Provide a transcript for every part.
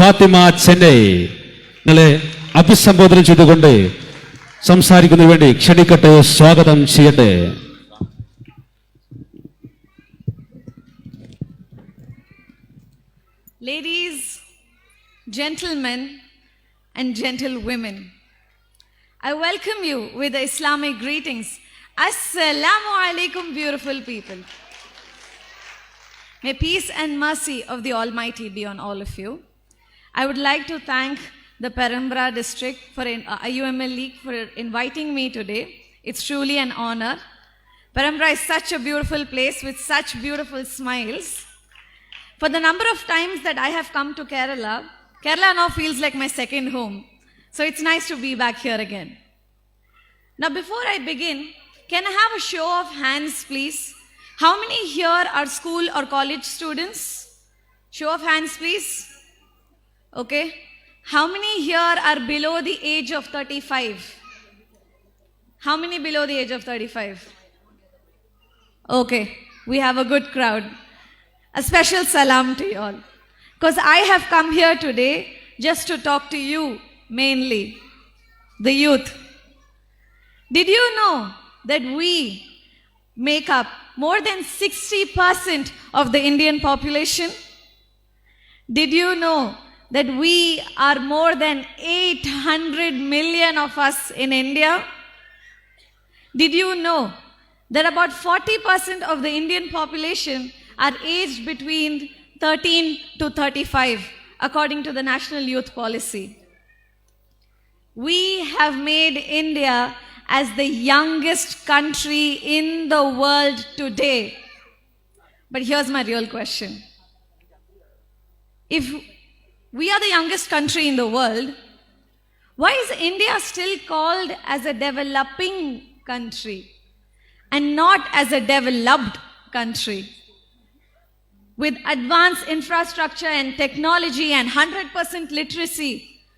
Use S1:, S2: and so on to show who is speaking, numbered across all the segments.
S1: ഫാത്തിമ ചെന്നൈ നിങ്ങളെ അഭിസംബോധന ചെയ്തുകൊണ്ട് സംസാരിക്കുന്നതിന് വേണ്ടി ക്ഷണിക്കട്ടെ, സ്വാഗതം ചെയ്യട്ടെ.
S2: Ladies, gentlemen and gentlewomen, I welcome you with the Islamic greetings. Assalamu alaikum, beautiful people. May peace and mercy of the Almighty be on all of you. I would like to thank the Perambra district for IUML League for inviting me today. It's truly an honor. Perambra is such a beautiful place with such beautiful smiles. For the number of times that I have come to Kerala, Kerala now feels like my second home. So it's nice to be back here again. Now before I begin, can I have a show of hands, please? How many here are school or college students? Show of hands, please. Okay. How many here are below the age of 35? How many below the age of 35? Okay. We have a good crowd. A special salam to you all. Because I have come here today just to talk to you mainly, the youth. Did you know that we make up more than 60% of the Indian population? Did you know that we are more than 800 million of us in India? Did you know that about 40% of the Indian population are aged between 13 to 35, according to the National Youth Policy? We have made India as the youngest country in the world today. But here's my real question. If we are the youngest country in the world, why is India still called as a developing country and not as a developed country? With advanced infrastructure and technology and 100% literacy,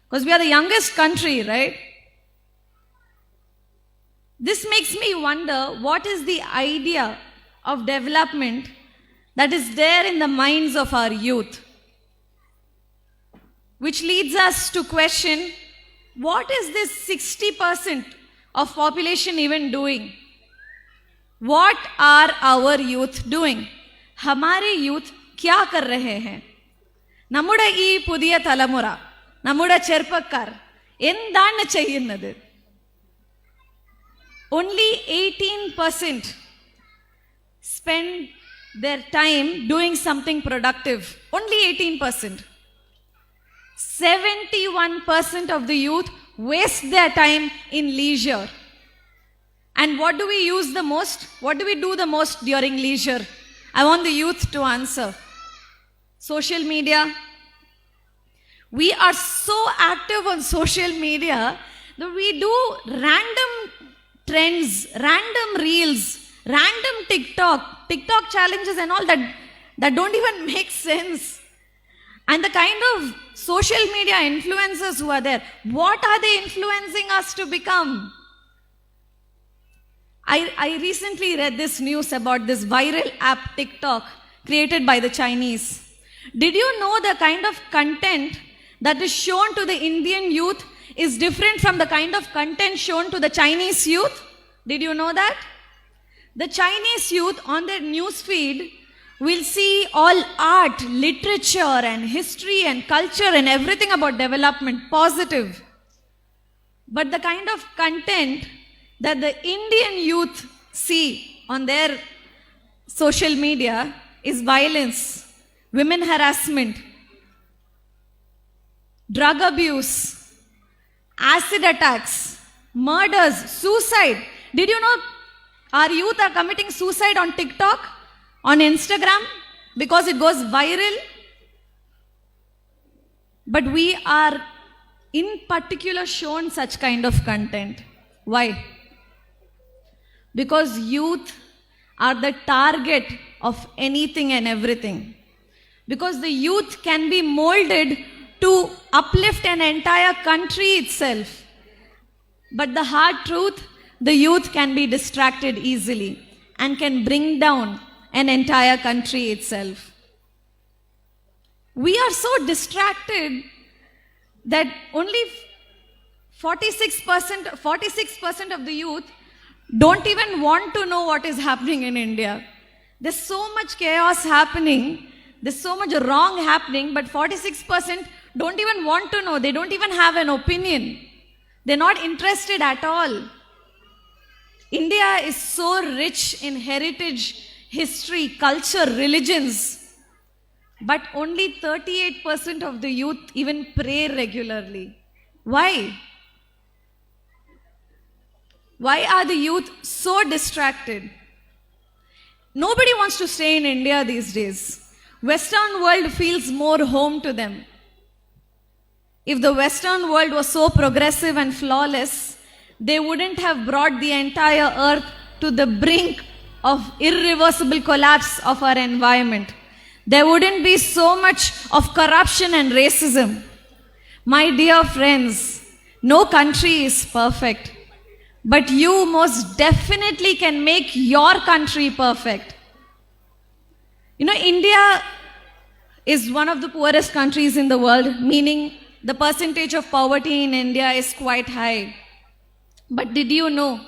S2: because we are the youngest country, right? This makes me wonder, what is the idea of development that is there in the minds of our youth? Which leads us to question, what is this 60% of population even doing? What are our youth doing? हमारे youth क्या कर रहे हैं? നമ്മുടെ ഈ പുതിയ തലമുറ, നമ്മുടെ ചെറുപ്പക്കാർ എന്താണ് ചെയ്യുന്നത്? Only 18% spend their time doing something productive. Only 18%. 71% of the youth waste their time in leisure. And what do we use the most? What do we do the most during leisure? I want the youth to answer. Social media. We are so active on social media that we do random trends, random reels, random TikTok challenges and all that don't even make sense. And the kind of social media influencers who are there, what are they influencing us to become? I recently read this news about this viral app TikTok created by the Chinese. Did you know the kind of content that is shown to the Indian youth is different from the kind of content shown to the Chinese youth? Did you know that? The Chinese youth on their news feed will see all art, literature and history and culture and everything about development, positive. But the kind of content that the Indian youth see on their social media is violence, women harassment, drug abuse, acid attacks, murders, suicide. Did you know our youth are committing suicide on TikTok, on Instagram, because it goes viral? But we are in particular shown such kind of content. Why? Because youth are the target of anything and everything. Because the youth can be molded to uplift an entire country itself. But the hard truth, the youth can be distracted easily and can bring down an entire country itself. We are so distracted that only 46% of the youth don't even want to know what is happening in India. There's so much chaos happening, there's so much wrong happening, but 46% don't even want to know. They don't even have an opinion. They're not interested at all. India is so rich in heritage, history, culture, religions, but only 38% of the youth even pray regularly. Why? Why are the youth so distracted? Nobody wants to stay in India these days. Western world feels more home to them. If the Western world was so progressive and flawless, they wouldn't have brought the entire earth to the brink of irreversible collapse of our environment. There wouldn't be so much of corruption and racism. My dear friends, no country is perfect, but you most definitely can make your country perfect. You know, India is one of the poorest countries in the world, meaning the percentage of poverty in India is quite high. But did you know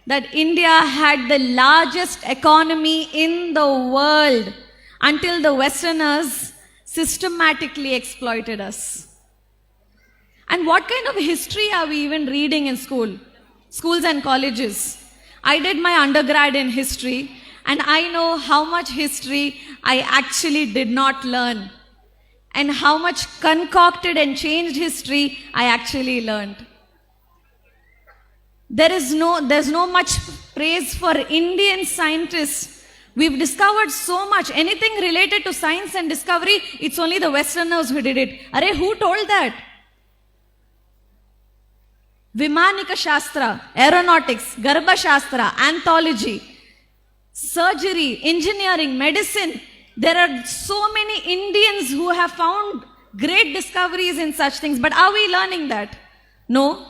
S2: that India had the largest economy in the world until the Westerners systematically exploited us? And what kind of history are we even reading in schools and colleges? I did my undergrad in history, and I know how much history I actually did not learn, and how much concocted and changed history I actually learned. There's no much praise for Indian scientists. We've discovered so much. Anything related to science and discovery, it's only the Westerners who did it. Arey, who told that? Vimanika Shastra, aeronautics, Garbha Shastra, anthology, surgery, engineering, medicine. There are so many Indians who have found great discoveries in such things. But are we learning that? No.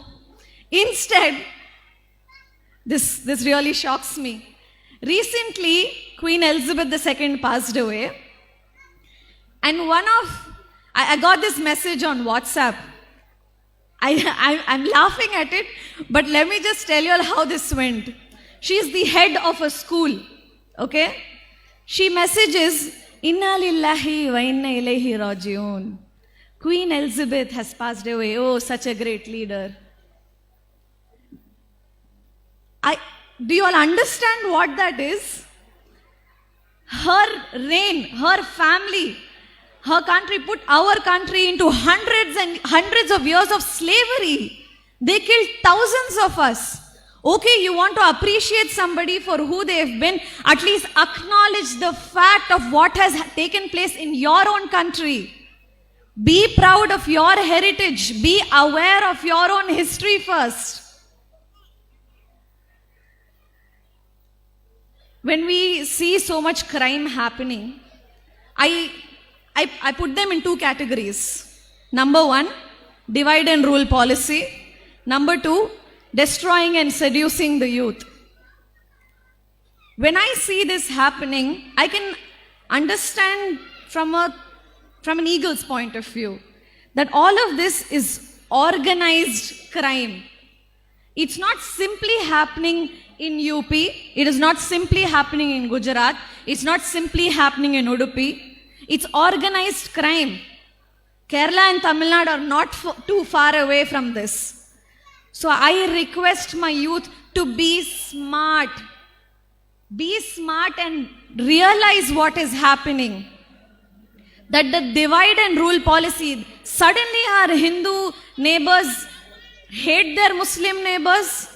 S2: Instead, this really shocks me. Recently, Queen Elizabeth II passed away. And I got this message on WhatsApp. I'm laughing at it, but let me just tell you all how this went. She is the head of a school, okay? She messages, Inna lillahi wa inna ilayhi rajiun. Queen Elizabeth has passed away. Oh, such a great leader. Do you all understand what that is? Her reign, her family, her country put our country into hundreds and hundreds of years of slavery. They killed thousands of us. Okay, you want to appreciate somebody for who they've been, at least acknowledge the fact of what has taken place in your own country. Be proud of your heritage. Be aware of your own history first. When we see so much crime happening, I put them in two categories. Number one, divide and rule policy. Number two, destroying and seducing the youth. When I see this happening, I can understand from an eagle's point of view that all of this is organized crime. It's not simply happening in UP, it is not simply happening in Gujarat, it's not simply happening in Udupi, it's organized crime. Kerala and Tamil Nadu are not too far away from this. So I request my youth to be smart. Be smart and realize what is happening. That the divide and rule policy, suddenly our Hindu neighbors hate their Muslim neighbors.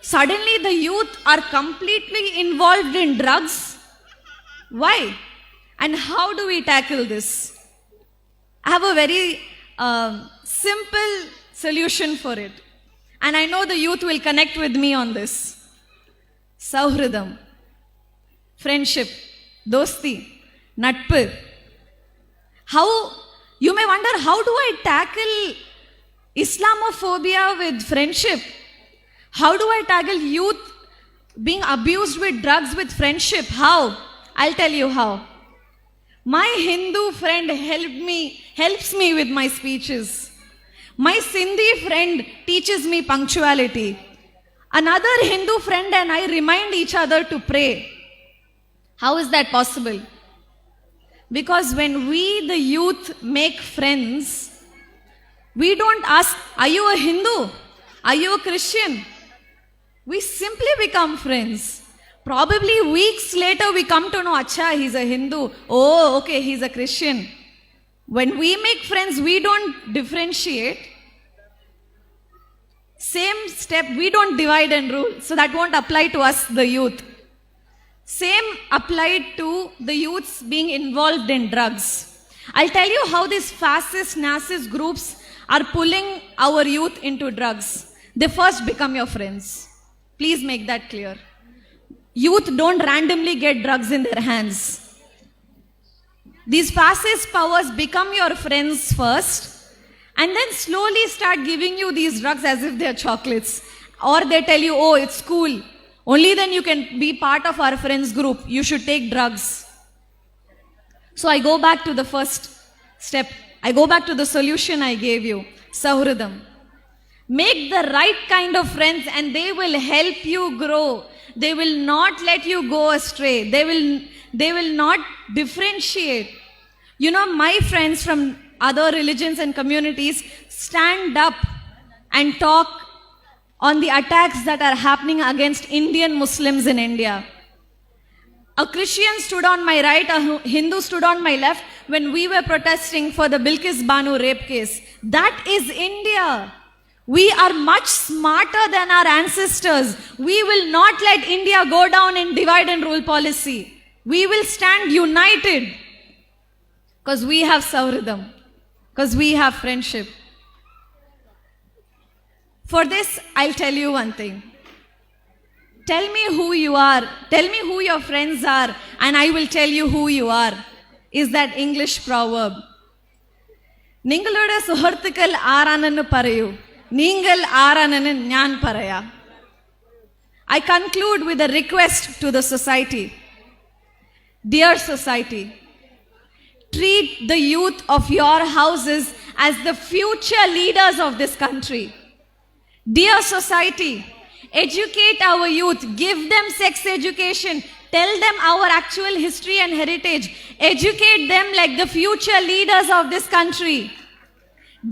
S2: Suddenly the youth are completely involved in drugs. Why? And how do we tackle this? I have a very simple solution for it. And I know the youth will connect with me on this. Sauhridam, friendship, dosti, natpu. You may wonder, how do I tackle Islamophobia with friendship? How do I tackle youth being abused with drugs with friendship? How? I'll tell you how. My Hindu friend helps me with my speeches. My Sindhi friend teaches me punctuality. Another Hindu friend and I remind each other to pray. How is that possible? Because when we, the youth, make friends, we don't ask, are you a Hindu? Are you a Christian? We simply become friends. Probably weeks later we come to know, acha, he's a Hindu. Oh, okay, he's a Christian. When we make friends, we don't differentiate. Same step, we don't divide and rule. So that won't apply to us, the youth. Same applied to the youths being involved in drugs. I'll tell you how these fascist, Nazist groups are pulling our youth into drugs. They first become your friends. Please make that clear. Youth don't randomly get drugs in their hands. These fascist powers become your friends first and then slowly start giving you these drugs as if they're chocolates. Or they tell you, oh, it's cool. Only then you can be part of our friends group. You should take drugs. So I go back to the first step. I go back to the solution I gave you. Sahridam. Make the right kind of friends and they will help you grow. They will not let you go astray. They will not differentiate. You know, my friends from other religions and communities stand up and talk on the attacks that are happening against Indian Muslims in India. A Christian stood on my right, a Hindu stood on my left when we were protesting for the Bilkis Banu rape case. That is India. We are much smarter than our ancestors. We will not let India go down in divide and rule policy. We will stand united because we have Sauridam, because we have friendship. For this, I'll tell you one thing. Tell me who you are. Tell me who your friends are, and I will tell you who you are. Is that English proverb? നിങ്ങളുടെ സുഹൃത്തുക്കൾ ആരാണെന്ന് പറയൂ. നിങ്ങൾ ആരാണെന്ന് ഞാൻ പറയാം. I conclude with a request to the society. Dear society, treat the youth of your houses as the future leaders of this country. Dear society, educate our youth, give them sex education, tell them our actual history and heritage, educate them like the future leaders of this country.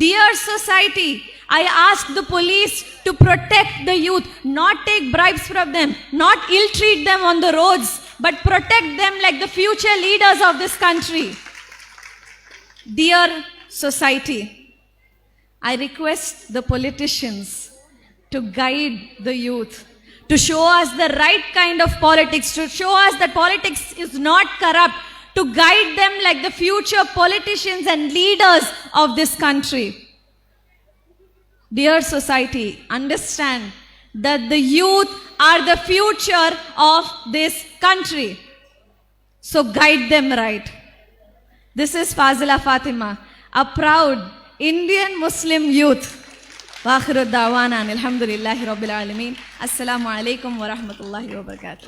S2: Dear society, I ask the police to protect the youth, not take bribes from them, not ill-treat them on the roads, but protect them like the future leaders of this country. Dear society, I request the politicians to guide the youth, to show us the right kind of politics, to show us that politics is not corrupt, to guide them like the future politicians and leaders of this country. Dear society, understand that the youth are the future of this country. So guide them right. This is Fazila Fatima, a proud Indian Muslim youth. Wa akhiru da'wana alhamdulillahi rabbil alameen. Assalamu alaikum wa rahmatullahi wa barakatuh.